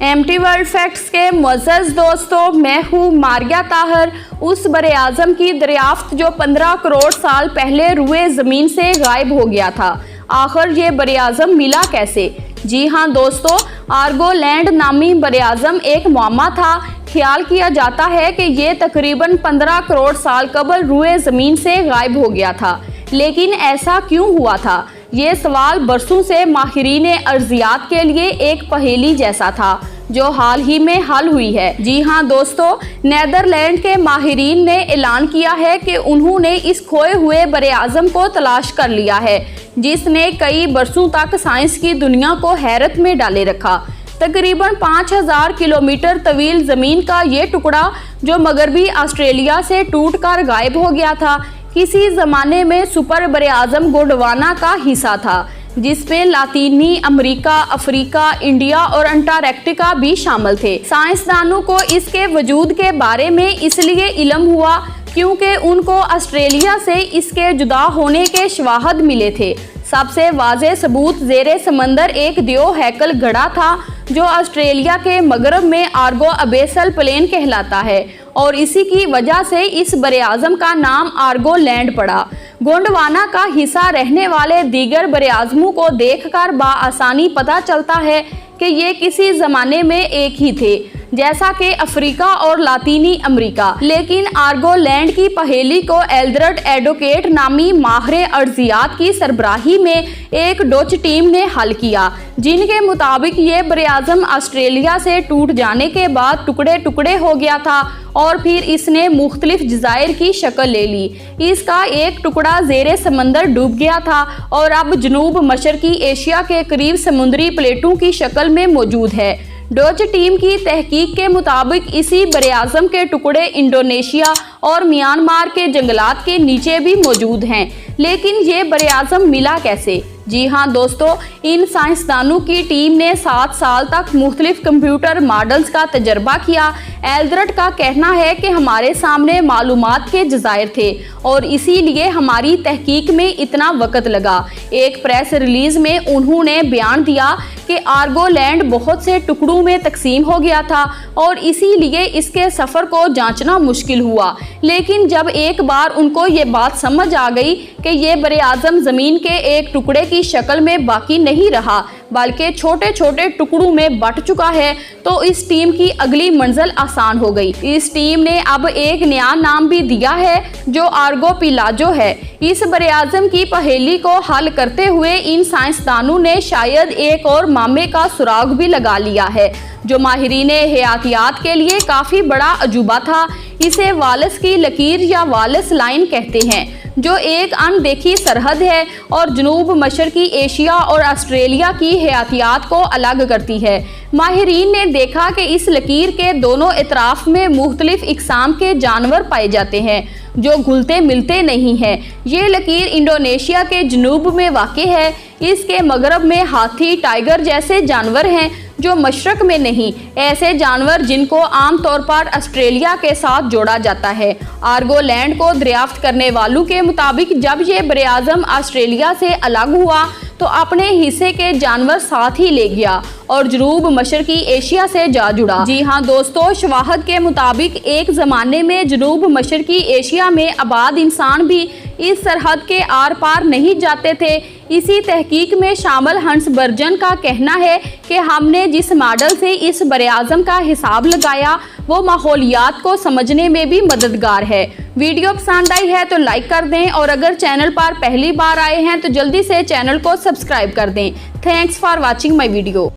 MT world facts के मुअज़्ज़ज़ दोस्तों, मैं हूँ मारिया ताहर। उस बरे-आज़म की दरियाफ्त जो 15 करोड़ साल पहले रुए ज़मीन से गायब हो गया था, आखिर ये बरे-आज़म मिला कैसे? जी हाँ दोस्तों, आर्गो लैंड नामी बरे-आज़म एक मुअम्मा था। ख्याल किया जाता है कि ये तकरीबन 15 करोड़ साल कबल रुए ज़मीन से गायब हो गया था। लेकिन ऐसा क्यों हुआ था? ये सवाल बरसों से माहिरीन अर्जियात के लिए एक पहेली जैसा था, जो हाल ही में हल हुई है। जी हाँ दोस्तों, नीदरलैंड के माहिरीन ने ऐलान किया है कि उन्होंने इस खोए हुए बरे-आज़म को तलाश कर लिया है, जिसने कई बरसों तक साइंस की दुनिया को हैरत में डाले रखा। तकरीबन 5000 किलोमीटर तवील ज़मीन का ये टुकड़ा, जो मगरबी ऑस्ट्रेलिया से टूटकर गायब हो गया था, किसी ज़माने में सुपर बरे-आज़म गोंडवाना का हिस्सा था, जिसमें लातीनी अमेरिका, अफ्रीका, इंडिया और अंटार्कटिका भी शामिल थे। साइंसदानों को इसके वजूद के बारे में इसलिए इल्म हुआ क्योंकि उनको ऑस्ट्रेलिया से इसके जुदा होने के शवाहद मिले थे। सबसे वाज़ेह सबूत ज़ेरे समंदर एक दियो हैकल गड़ा था, जो ऑस्ट्रेलिया के मगरब में आर्गो अबेसल प्लेन कहलाता है, और इसी की वजह से इस बरे-आज़म का नाम आर्गो लैंड पड़ा। गोंडवाना का हिस्सा रहने वाले दीगर बरे-आज़मों को देखकर बआसानी पता चलता है कि ये किसी ज़माने में एक ही थे, जैसा कि अफ्रीका और लातीनी अमेरिका। लेकिन आर्गो लैंड की पहेली को एल्ड्रेड एडोकेट नामी माहिर अर्जियात की सरबराही में एक डच टीम ने हल किया, जिनके मुताबिक ये बरे-आज़म ऑस्ट्रेलिया से टूट जाने के बाद टुकड़े टुकड़े हो गया था और फिर इसने मुख्तलिफ जज़ायर की शक्ल ले ली। इसका एक टुकड़ा ज़ेरे समंदर डूब गया था और अब जनूब मशरकी एशिया के करीब समुद्री प्लेटों की शक्ल में मौजूद है। डच टीम की तहकीक के मुताबिक इसी बरे-आज़म के टुकड़े इंडोनेशिया और म्यांमार के जंगलात के नीचे भी मौजूद हैं। लेकिन ये बरे-आज़म मिला कैसे? जी हाँ दोस्तों, इन साइंसदानों की टीम ने 7 साल तक मुख्तलिफ कंप्यूटर मॉडल्स का तजर्बा किया। एल्ड्रेड का कहना है कि हमारे सामने मालूमात के जज़ायर थे और इसीलिए हमारी तहकीक में इतना वक्त लगा। एक प्रेस रिलीज में उन्होंने बयान दिया कि आर्गो लैंड बहुत से टुकड़ों में तकसीम हो गया था और इसीलिए इसके सफ़र को जांचना मुश्किल हुआ। लेकिन जब एक बार उनको ये बात समझ आ गई कि ये बरे-आज़म ज़मीन के एक टुकड़े की शक्ल में बाकी नहीं रहा, बल्कि छोटे छोटे टुकड़ों में बट चुका है, तो इस टीम की अगली मंजिल आसान हो गई। इस टीम ने अब एक नया नाम भी दिया है, जो आर्गो पिलाजो है। इस बरे-आज़म की पहेली को हल करते हुए इन साइंसदानों ने शायद एक और मामे का सुराग भी लगा लिया है, जो माहिरीन हयातियात के लिए काफ़ी बड़ा अजूबा था। इसे वालस की लकीर या वालस लाइन कहते हैं, जो एक अनदेखी सरहद है और जनूब मशरकी एशिया और ऑस्ट्रेलिया की हयातियात को अलग करती है। माहिरीन ने देखा कि इस लकीर के दोनों इतराफ में मुख्तलिफ इकसाम के जानवर पाए जाते हैं, जो घुलते मिलते नहीं हैं। ये लकीर इंडोनेशिया के जनूब में वाक़ है। इसके मगरब में हाथी, टाइगर जैसे जानवर हैं, जो मशरक में नहीं। ऐसे जानवर जिनको आम तौर पर ऑस्ट्रेलिया के साथ जोड़ा जाता है। आर्गो लैंड को दरियाफ्त करने वालों के मुताबिक जब ये बरे-आज़म ऑस्ट्रेलिया से अलग हुआ तो अपने हिस्से के जानवर साथ ही ले गया और जनूब मशरकी एशिया से जा जुड़ा। जी हाँ दोस्तों, शवाहद के मुताबिक एक ज़माने में जनूब मशरकी एशिया में आबाद इंसान भी इस सरहद के आर पार नहीं जाते थे। इसी तहकीक में शामिल हंस बर्जन का कहना है कि हमने जिस मॉडल से इस बरे-आज़म का हिसाब लगाया, वो माहौलियात को समझने में भी मददगार है। वीडियो पसंद आई है तो लाइक कर दें, और अगर चैनल पर पहली बार आए हैं तो जल्दी से चैनल को सब्सक्राइब कर दें। Thanks for watching my video.